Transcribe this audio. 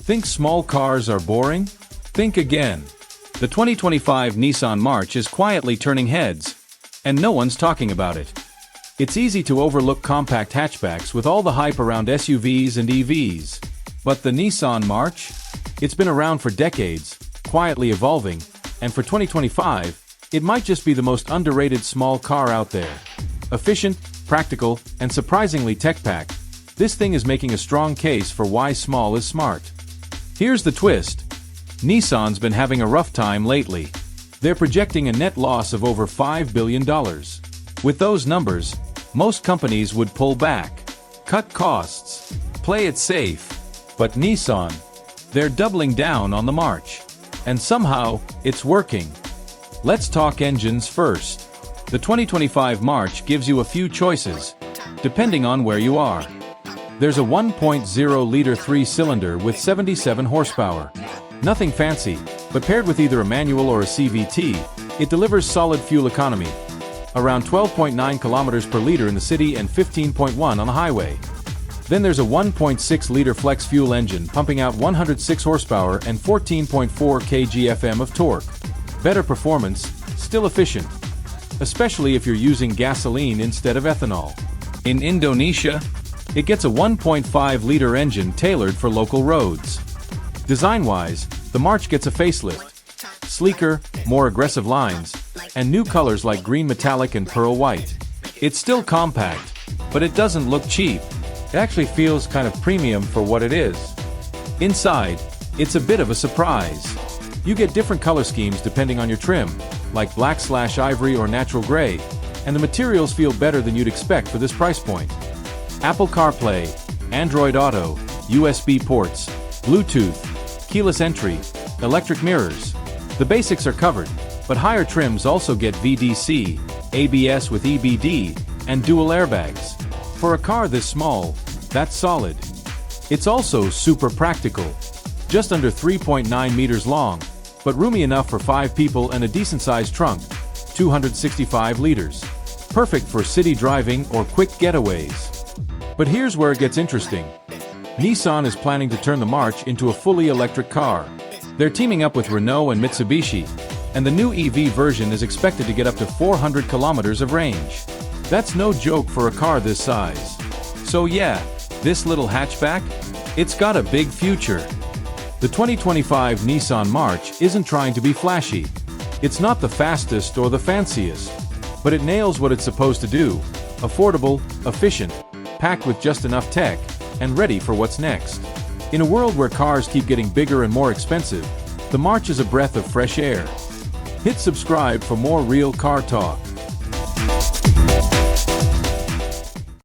Think small cars are boring? Think again. The 2025 Nissan March is quietly turning heads, and no one's talking about it. It's easy to overlook compact hatchbacks with all the hype around SUVs and EVs. But the Nissan March? It's been around for decades, quietly evolving, and for 2025, it might just be the most underrated small car out there. Efficient, practical, and surprisingly tech-packed, this thing is making a strong case for why small is smart. Here's the twist. Nissan's been having a rough time lately. They're projecting a net loss of over $5 billion. With those numbers, most companies would pull back, cut costs, play it safe. But Nissan, they're doubling down on the March. And somehow, it's working. Let's talk engines first. The 2025 March gives you a few choices, depending on where you are. There's a 1.0-liter 3-cylinder with 77 horsepower. Nothing fancy, but paired with either a manual or a CVT, it delivers solid fuel economy. Around 12.9 kilometers per liter in the city and 15.1 on the highway. Then there's a 1.6-liter flex fuel engine pumping out 106 horsepower and 14.4 kgfm of torque. Better performance, still efficient. Especially if you're using gasoline instead of ethanol. In Indonesia, it gets a 1.5-liter engine tailored for local roads. Design-wise, the March gets a facelift. Sleeker, more aggressive lines, and new colors like green metallic and pearl white. It's still compact, but it doesn't look cheap. It actually feels kind of premium for what it is. Inside, it's a bit of a surprise. You get different color schemes depending on your trim, like black/ivory or natural gray, and the materials feel better than you'd expect for this price point. Apple CarPlay, Android Auto, USB ports, Bluetooth, keyless entry, electric mirrors. The basics are covered, but higher trims also get VDC, ABS with EBD, and dual airbags. For a car this small, that's solid. It's also super practical. Just under 3.9 meters long, but roomy enough for 5 people and a decent-sized trunk, 265 liters. Perfect for city driving or quick getaways. But here's where it gets interesting. Nissan is planning to turn the March into a fully electric car. They're teaming up with Renault and Mitsubishi, and the new EV version is expected to get up to 400 kilometers of range. That's no joke for a car this size. So yeah, this little hatchback? It's got a big future. The 2025 Nissan March isn't trying to be flashy. It's not the fastest or the fanciest, but it nails what it's supposed to do. Affordable, efficient, packed with just enough tech, and ready for what's next. In a world where cars keep getting bigger and more expensive, the March is a breath of fresh air. Hit subscribe for more real car talk.